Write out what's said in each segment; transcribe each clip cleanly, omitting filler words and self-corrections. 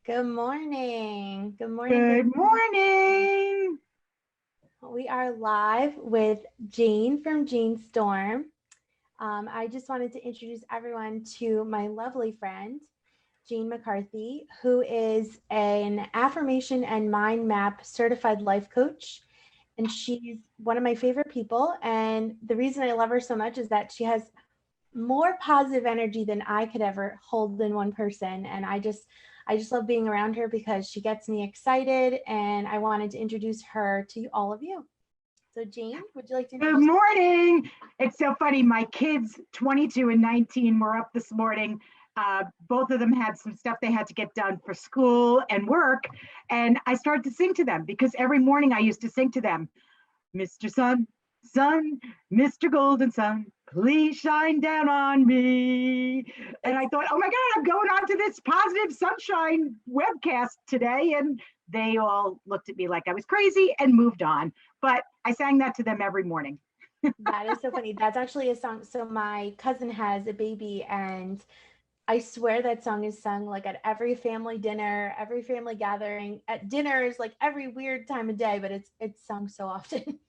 Good morning. Good morning. Good morning. We are live with Jane from Janestorm. I just wanted to introduce everyone to my lovely friend, Jane McCarthy, who is an affirmation and mind map certified life coach. And she's one of my favorite people. And the reason I love her so much is that she has more positive energy than I could ever hold in one person. And I just love being around her because she gets me excited, and I wanted to introduce her to all of you. So Jane, would you like to Good introduce? morning. It's so funny. My kids, 22 and 19, were up this morning. Both of them had some stuff they had to get done for school and work. And I started to sing to them because every morning I used to sing to them, Mr. Sun, Sun, Mr. Golden Sun, please shine down on me. And I thought, oh my God, I'm going on to this positive sunshine webcast today. And they all looked at me like I was crazy and moved on. But I sang that to them every morning. That is so funny. That's actually a song. So my cousin has a baby, and I swear that song is sung like at every family dinner, every family gathering, at dinners, like every weird time of day, but it's sung so often.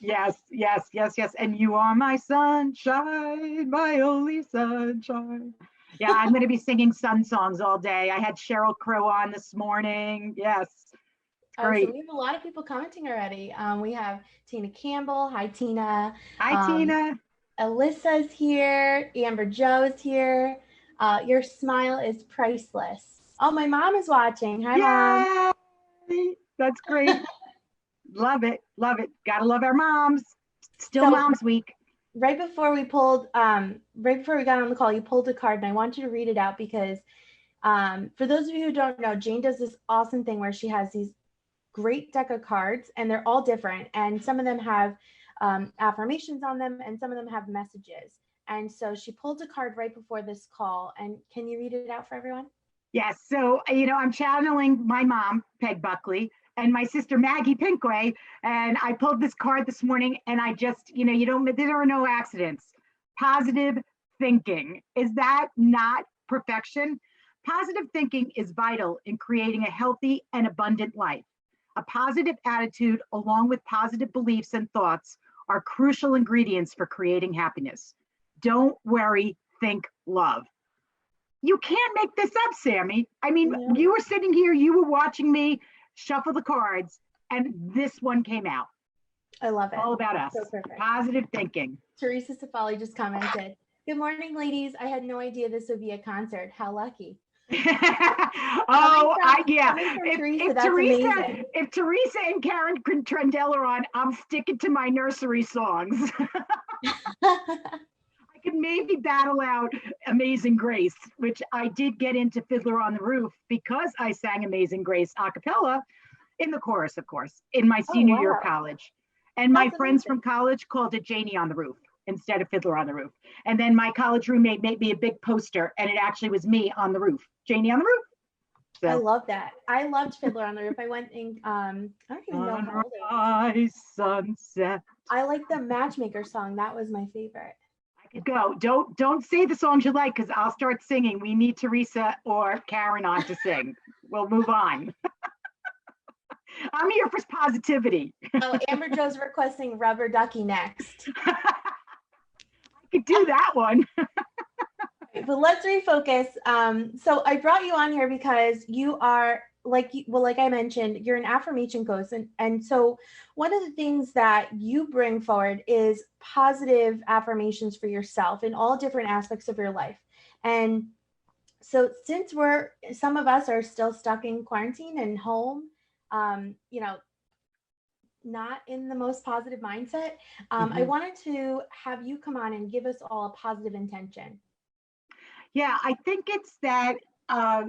Yes, yes, yes, yes. And you are my sunshine, my only sunshine. Yeah, I'm going to be singing sun songs all day. I had Cheryl Crow on this morning. Yes, it's Oh, so great. we have a lot of people commenting already. We have Tina Campbell. Hi, Tina. Hi, Um, Tina. Alyssa's here. Amber Joe is here. Your smile is priceless. Oh, my mom is watching. Hi, mom. Yay! That's great. Love it. Love it. Gotta love our moms. Still So Moms Week. right before we got on the call, you pulled a card, and I want you to read it out because for those of you who don't know, Jane does this awesome thing where she has these great deck of cards, and they're all different, and some of them have affirmations on them, and some of them have messages. And so she pulled a card right before this call, and can you read it out for everyone? Yes. So, I'm channeling my mom, Peg Buckley, and my sister, Maggie Pinkway. And I pulled this card this morning and I just, there are no accidents. Positive thinking. Is that not perfection? Positive thinking is vital in creating a healthy and abundant life. A positive attitude, along with positive beliefs and thoughts, are crucial ingredients for creating happiness. Don't worry, think love. You can't make this up, Sammy. I mean, No, you were sitting here, you were watching me shuffle the cards, and this one came out. I love it. All about It's us. so perfect. Positive thinking. Teresa Safali just commented, "Good morning, ladies. I had no idea this would be a concert. How lucky." Oh, yeah. Coming from If, Teresa, if that's Teresa, amazing. if Teresa and Karen Trendell are on, I'm sticking to my nursery songs. I could maybe battle out Amazing Grace, which I did get into Fiddler on the Roof because I sang Amazing Grace a cappella in the chorus, of course, in my Oh, senior year of wow. college. And my That's friends amazing. from college called it Janie on the Roof instead of Fiddler on the Roof. And then my college roommate made me a big poster, and it actually was me on the roof, Janie on the Roof. I So, love that. I loved Fiddler on the Roof. I went in, I don't even know how old I was. sunrise, sunset. I like the Matchmaker song. That was my favorite. I could go. Don't say the songs you like because I'll start singing. We need Teresa or Karen on to sing. We'll move on. I'm here for positivity. Oh, Amber Joe's requesting Rubber Ducky next. I could do that one. But let's refocus. So I brought you on here because you are like I mentioned, you're an affirmation coach, and so one of the things that you bring forward is positive affirmations for yourself in all different aspects of your life. And so since some of us are still stuck in quarantine and home, you know, not in the most positive mindset, I Mhm. wanted to have you come on and give us all a positive intention. Yeah, I think it's that uh,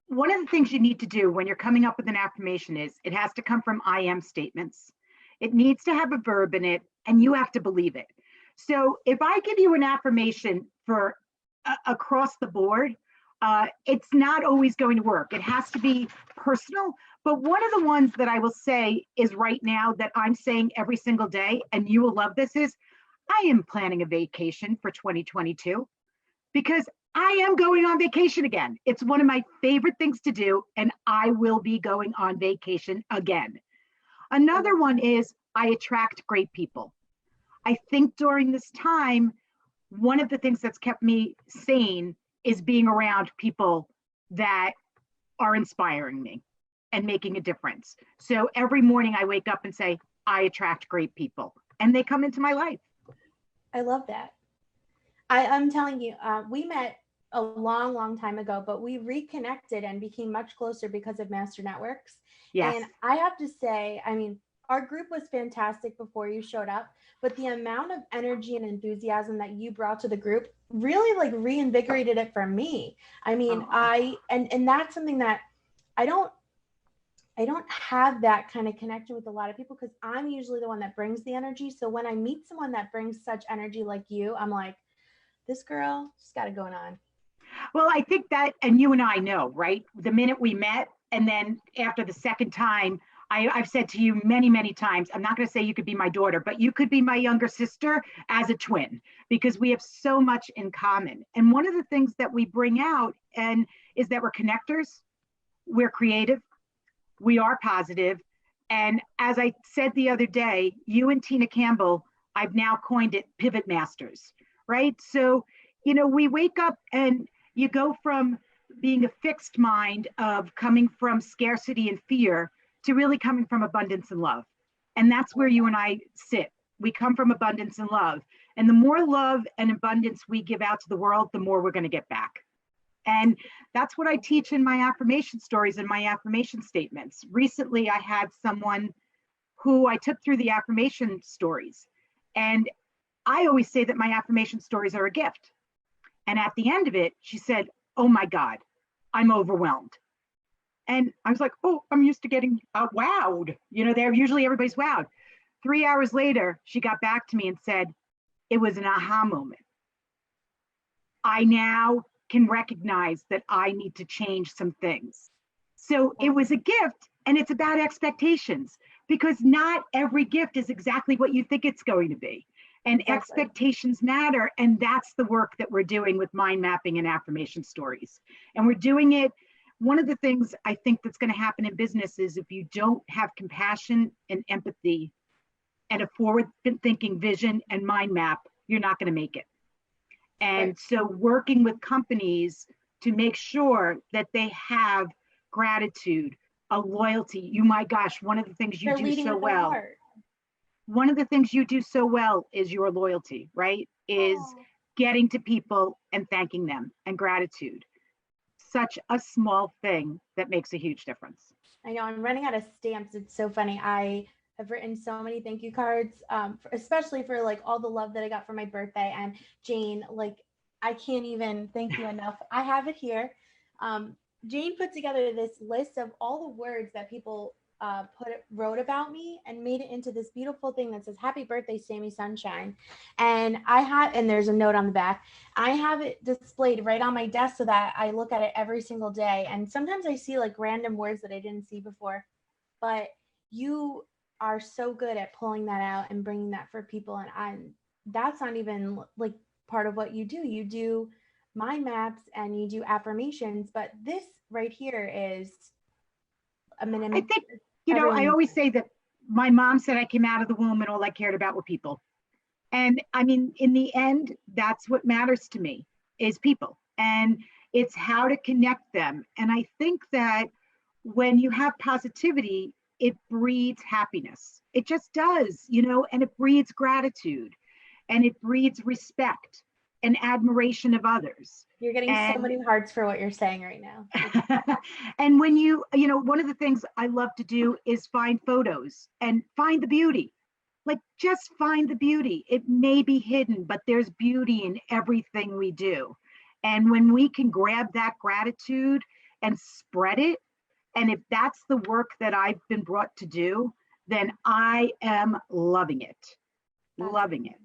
one of the things you need to do when you're coming up with an affirmation is it has to come from I am statements. It needs to have a verb in it, and you have to believe it. So if I give you an affirmation for across the board, it's not always going to work. It has to be personal. But one of the ones that I will say is right now that I'm saying every single day, and you will love this, is I am planning a vacation for 2022 because I am going on vacation again. It's one of my favorite things to do, and I will be going on vacation again. I Another love one that. is I attract great people. I think during this time, one of the things that's kept me sane is being around people that are inspiring me and making a difference. So every morning I wake up and say, I attract great people, and they come into my life. I love that. I'm telling you, we met a long, long time ago, but we reconnected and became much closer because of Master Networks. Yes. And I have to say, I mean, our group was fantastic before you showed up, but the amount of energy and enthusiasm that you brought to the group really like reinvigorated it for me. I mean, Oh, and that's something that I don't I don't have that kind of connection with a lot of people because I'm usually the one that brings the energy. So when I meet someone that brings such energy like you, I'm like, this girl, she's got it going on. well, I think that, and you and I know, right? The minute we met, and then after the second time, I've said to you many, many times, I'm not going to say you could be my daughter, but you could be my younger sister as a twin because we have so much in common. And one of the things that we bring out and is that we're connectors, we're creative, we are positive. And as I said the other day, you and Tina Campbell, I've now coined it pivot masters, right? So, we wake up and you go from being a fixed mind of coming from scarcity and fear to really coming from abundance and love. And that's I where love you that. and I sit. We come from abundance and love. And the more love and abundance we give out to the world, the more we're going to get back. And that's what I teach in my affirmation stories and my affirmation statements. Recently, I had someone who I took through the affirmation stories. And I always say that my affirmation stories are a gift. And at the end of it, she said, "Oh my God, I'm overwhelmed." And I was like, "Oh, I'm used to getting wowed." They're usually everybody's wowed. 3 hours later, she got back to me and said, "It was an aha moment. I now can recognize that I need to change some things." So it was a gift, and it's about expectations because not every gift is exactly what you think it's going to be. And Exactly. expectations matter. And that's the work that we're doing with mind mapping and affirmation stories. And we're doing it. One of the things I think that's going to happen in business is if you don't have compassion and empathy and a forward thinking vision and mind map, you're not going to make it. Right. And so working with companies to make sure that they have gratitude, a loyalty. My gosh, one of the things you They're do leading so with their well, heart. one of the things you do so well is your loyalty, right? Is Oh, getting to people and thanking them and gratitude. Such a small thing that makes a huge difference. I know I'm running out of stamps. It's so funny. I have written so many thank you cards, especially for like all the love that I got for my birthday. And Jane, like, I can't even thank you enough. I have it here. Um, Jane put together this list of all the words that people wrote about me and made it into this beautiful thing that says "Happy Birthday, Sammy Sunshine." And there's a note on the back. I have it displayed right on my desk so that I look at it every single day. And sometimes I see like random words that I didn't see before. But you are so good at pulling that out and bringing that for people. And that's not even like part of what you do. You do mind maps and you do affirmations. But this right here is, I I mean, think, everyone I needs always it. say that my mom said I came out of the womb and all I cared about were people. And I mean, in the end, that's what matters to me is people. And it's how to connect them. And I think that when you have positivity, it breeds happiness. It just does, and it breeds gratitude and it breeds respect and admiration of others. You're getting so And many hearts for what you're saying right now. and when one of the things I love to do is find photos and find the beauty. Like just find the beauty. It may be hidden, but there's beauty in everything we do. And when we can grab that gratitude and spread it, and if that's the work that I've been brought to do, then I am loving it. That's Loving it.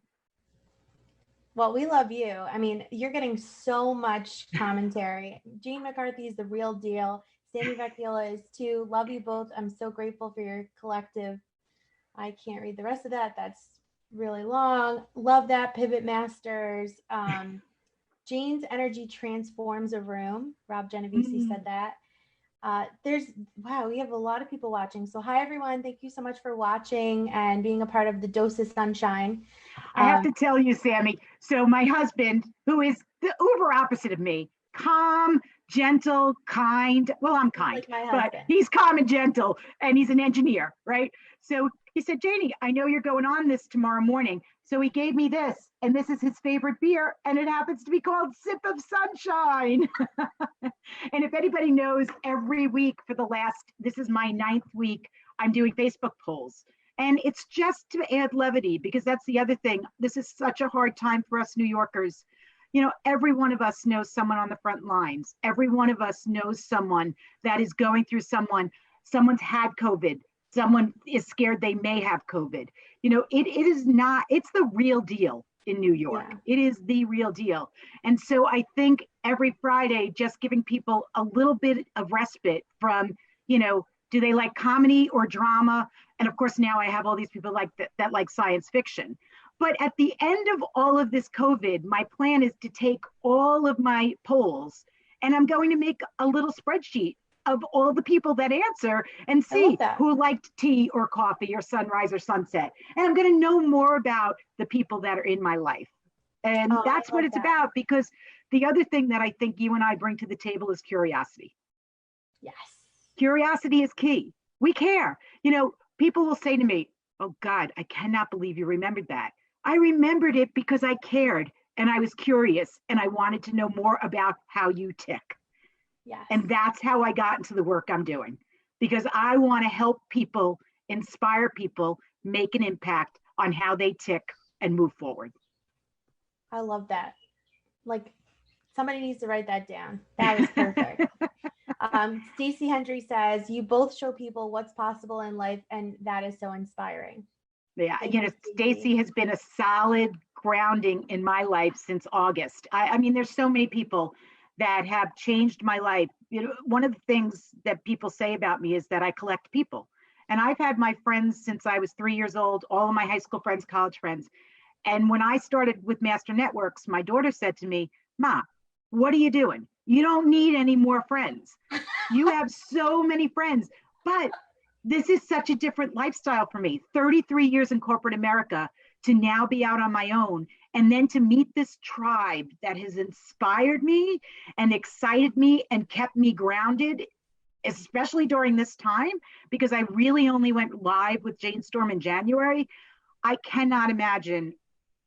Well, we love you. I mean, you're getting so much commentary. Gene McCarthy is the real deal. Sami Vecchiolla is too. Love you both. I'm so grateful for your collective. I can't read the rest of that. That's really long. Love that. Pivot Masters. Jane's energy transforms a room. Rob Genovese Mm. said that. Wow, we have a lot of people watching. So hi everyone, thank you so much for watching and being a part of the Dose of Sunshine. I have to tell you, Sammy. So my husband, who is the uber opposite of me, calm, gentle, kind. Well, I'm kind, Like my but husband. he's calm and gentle, and he's an engineer, right? So he said, Janie, I know you're going on this tomorrow morning. So he gave me this, and this is his favorite beer, and it happens to be called Sip of Sunshine. And if anybody knows, every week for the last, this is my ninth week, I'm doing Facebook polls. And it's just to add levity, because that's the other thing. This is such a hard time for us New Yorkers. You know, every one of us knows someone on the front lines. Every one of us knows someone that is going through someone's had COVID. Someone is scared they may have COVID. You know, it is not, it's the real deal in New York. Yeah. It is the real deal. And so I think every Friday, just giving people a little bit of respite from, you know, do they like comedy or drama? And of course, now I have all these people like that like science fiction. But at the end of all of this COVID, my plan is to take all of my polls and I'm going to make a little spreadsheet of all the people that answer and I love see that. who liked tea or coffee or sunrise or sunset. And I'm going to know more about the people that are in my life. And Oh, that's I what love it's that. about, because the other thing that I think you and I bring to the table is curiosity. Yes. Curiosity is key. We care. You know, people will say to me, oh God, I cannot believe you remembered that. I remembered it because I cared and I was curious and I wanted to know more about how you tick. Yes. And that's how I got into the work I'm doing, because I want to help people, inspire people, make an impact on how they tick and move forward. I love that. Like somebody needs to write that down. That was perfect. Stacey Hendry says, you both show people what's possible in life, and that is so inspiring. Yeah, Thank you you, know, Stacey. Stacy has been a solid grounding in my life since August. I mean, there's so many people that have changed my life. You know, one of the things that people say about me is that I collect people. And I've had my friends since I was 3 years old, all of my high school friends, college friends. And when I started with Master Networks, my daughter said to me, Ma, what are you doing? You don't need any more friends. You have so many friends. But this is such a different lifestyle for me. 33 years in corporate America to now be out on my own, and then to meet this tribe that has inspired me and excited me and kept me grounded, especially during this time, because I really only went live with Janestorm in January. I cannot imagine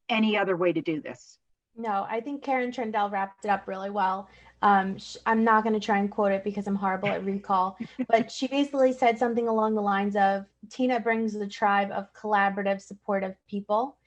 any other way to do this. No, I think Karen Trendell wrapped it up really well. I'm not going to try and quote it because I'm horrible at recall, but she basically said something along the lines of Tina brings the tribe of collaborative, supportive people.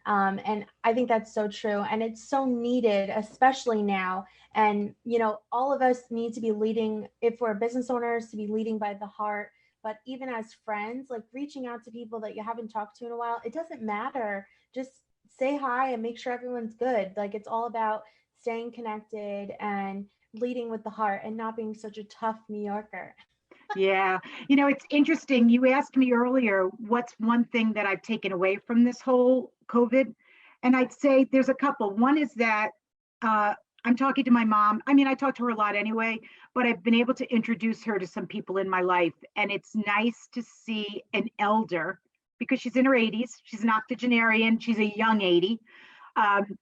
And I think that's so true. And it's so needed, especially now. And, you know, all of us need to be leading, if we're business owners, to be leading by the heart. But even as friends, like reaching out to people that you haven't talked to in a while, it doesn't matter. Just say hi and make sure everyone's good. Like it's all about staying connected and leading with the heart and not being such a tough New Yorker. Yeah. You know, it's interesting. You asked me earlier, what's one thing that I've taken away from this whole COVID? And I'd say there's a couple. One is that uh, I'm talking to my mom. I mean, I talk to her a lot anyway, but I've been able to introduce her to some people in my life. And it's nice to see an elder, because she's in her 80s. She's an octogenarian. She's a young 80. Um,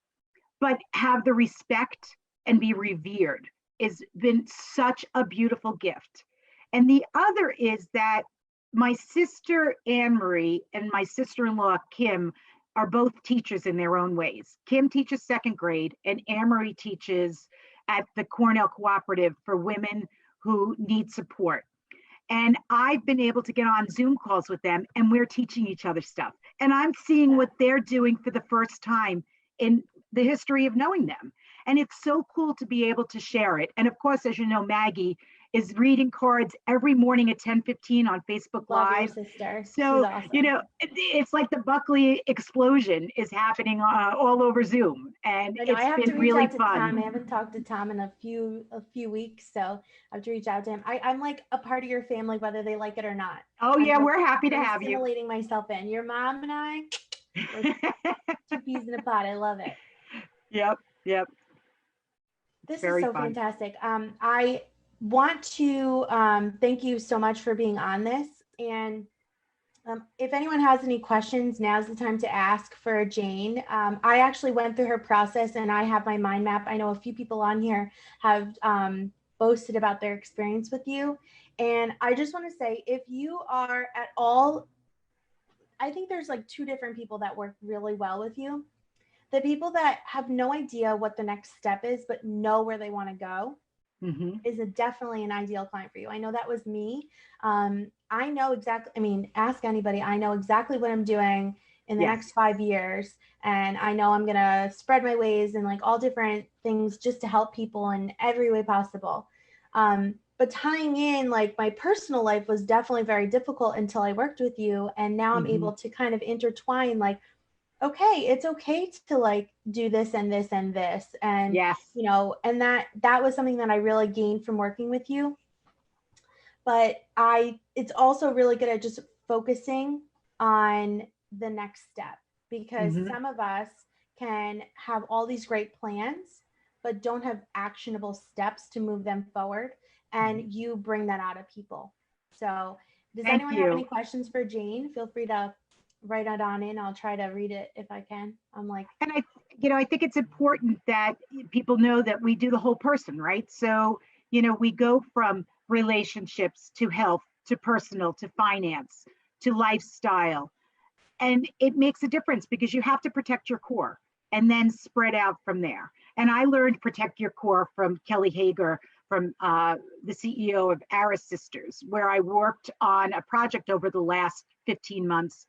but have the respect and be revered has been such a beautiful gift. And the other is that my sister Anne Marie and my sister in law Kim are both teachers in their own ways. Kim teaches second grade, and Anne Marie teaches at the Cornell Cooperative for women who need support. And I've been able to get on Zoom calls with them, and we're teaching each other stuff. And I'm seeing what they're doing for the first time in the history of knowing them. And it's so cool to be able to share it. And of course, as you know, Maggie is reading cards every morning at 10:15 on Facebook Love your Live. sister. She's So, you awesome. know, it's like the Buckley explosion is happening all over Zoom. And I know I it's have to been reach really out to fun. Tom. I haven't talked to Tom in a few weeks, so I have to reach out to him. I'm like a part of your family, whether they like it or not. Oh, I'm yeah, like we're happy to I'm have you. assimilating myself in. Your mom and I, we're two peas in a pod. I love it. Yep, yep. This is Very so fun. fantastic. I want to thank you so much for being on this. And if anyone has any questions, now's the time to ask for Jane. I actually went through her process and I have my mind map. I know a few people on here have boasted about their experience with you. And I just want to say, if you are at all, I think there's like two different people that work really well with you. The people that have no idea what the next step is, but know where they want to go Hmm. is definitely an ideal client for you. I know that was me. I know exactly, I mean, ask anybody. I know exactly what I'm doing in the Yes. next 5 years. And I know I'm going to spread my ways and like all different things just to help people in every way possible. But tying in like my personal life was definitely very difficult until I worked with you. And now I'm Hmm. able to kind of intertwine like, okay, it's okay to like do this and this and this. And, Yes. and that was something that I really gained from working with you. But it's also really good at just focusing on the next step, because Hmm. some of us can have all these great plans but don't have actionable steps to move them forward, and you bring that out of people. So does Thank anyone have any you. questions for Jane? Feel free to write it on in. I'll try to read it if I can. I'm like, And I think it's important that people know that we do the whole person, right? So, we go from relationships to health to personal to finance to lifestyle. And it makes a difference because you have to protect your core and then spread out from there. And I learned protect your core from Kelly Hager, from the CEO of Aris Sisters, where I worked on a project over the last 15 months,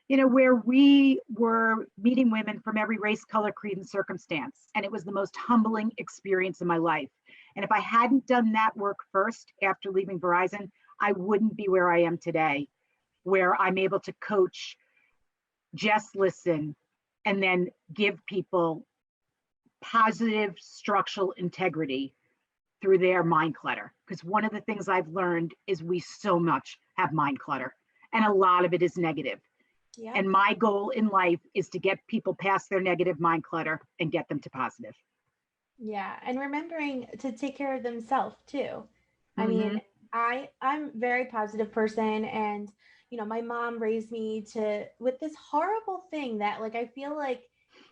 where we were meeting women from every race, color, creed, and circumstance. And it was the most humbling experience of my life. And if I hadn't done that work first after leaving Verizon, I wouldn't be where I am today, where I'm able to coach, just listen, and then give people positive structural integrity through their mind clutter. Because one of the things I've learned is we so much have mind clutter, and a lot of it is negative. yep. And my goal in life is to get people past their negative mind clutter and get them to positive. Yeah, and remembering to take care of themselves too. I Mm-hmm. mean, I'm a very positive person, and my mom raised me to with this horrible thing that like I feel like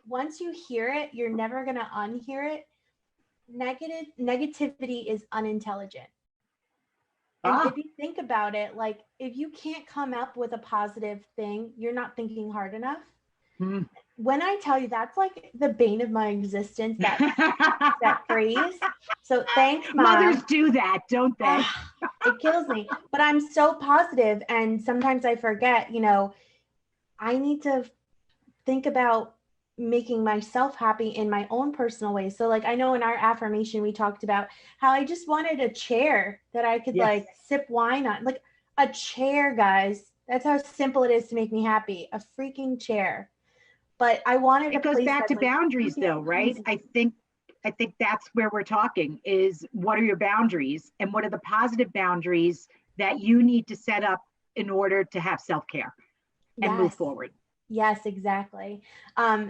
once you hear it, you're never going to unhear it. Negativity is unintelligent. And Ah. if you think about it, like if you can't come up with a positive thing, you're not thinking hard enough. Mm. When I tell you that's like the bane of my existence, that phrase. So thanks, Mothers mom. do that, don't they? It kills me. But I'm so positive, and sometimes I forget. I need to think about making myself happy in my own personal way. So like I know in our affirmation we talked about how I just wanted a chair that I could Yes. like sip wine on. Like a chair, guys. That's how simple it is to make me happy. A freaking chair. But I wanted a It goes place back that's to like boundaries comfy and though, right? cozy. I think that's where we're talking is what are your boundaries and what are the positive boundaries that you need to set up in order to have self-care and move Yes. forward. Yes, exactly.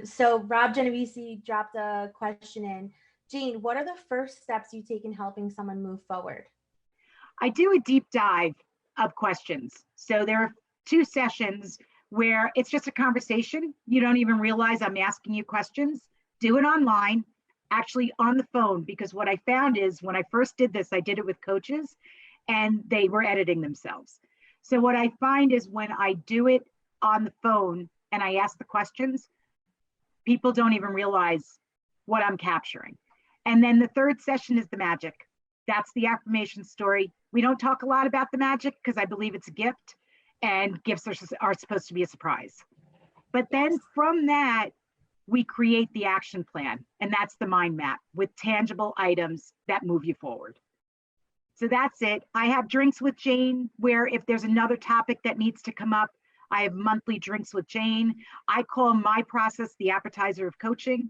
So Rob Genovese dropped a question in. Jean, what are the first steps you take in helping someone move forward? I do a deep dive of questions. So there are 2 sessions where it's just a conversation. You don't even realize I'm asking you questions. Do it online, actually on the phone, because what I found is when I first did this, I did it with coaches and they were editing themselves. So what I find is when I do it on the phone and I ask the questions, people don't even realize what I'm capturing. And then the third session is the magic. That's the affirmation story. We don't talk a lot about the magic because I believe it's a gift and gifts are supposed to be a surprise. But then Yes. from that, we create the action plan. And that's the mind map with tangible items that move you forward. So that's it. I have drinks with Jane where if there's another topic that needs to come up, I have monthly drinks with Jane. I call my process the appetizer of coaching.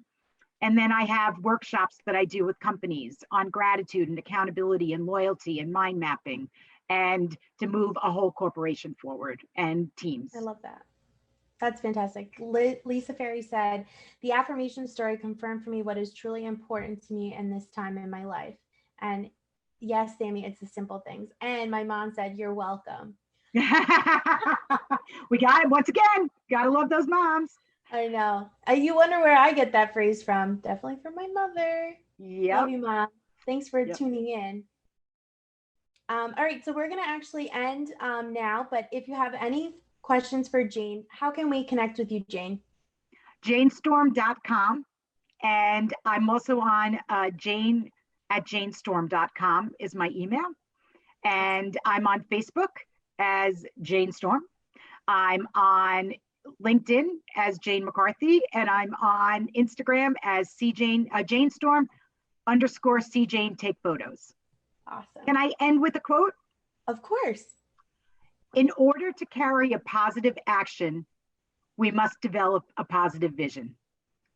And then I have workshops that I do with companies on gratitude and accountability and loyalty and mind mapping and to move a whole corporation forward and teams. I love that. That's fantastic. Lisa Ferry said, the affirmation story confirmed for me what is truly important to me in this time in my life. And yes, Sammy, it's the simple things. And my mom said, you're welcome. We got it once again. Gotta love those moms. I know. You wonder where I get that phrase from. Definitely from my mother. Love Yep. you, Mom. Thanks for Yep. tuning in. All right, so we're going to actually end now, but if you have any questions for Jane, how can we connect with you, Jane? Janestorm.com. And I'm also on Jane at Janestorm.com is my email. And I'm on Facebook as Jane Storm. I'm on LinkedIn as Jane McCarthy, and I'm on Instagram as Jane Storm _ C Jane Take Photos. Awesome. Can I end with a quote? Of course. In order to carry a positive action, we must develop a positive vision.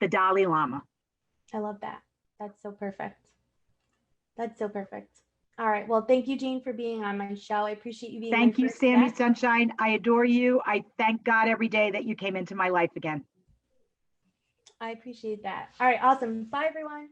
The Dalai Lama. I love that. That's so perfect. That's so perfect. All right. Well, thank you, Jane, for being on my show. I appreciate you being Thank my you, first Sammy guest. Sunshine. I adore you. I thank God every day that you came into my life again. I appreciate that. All right. Awesome. Bye, everyone.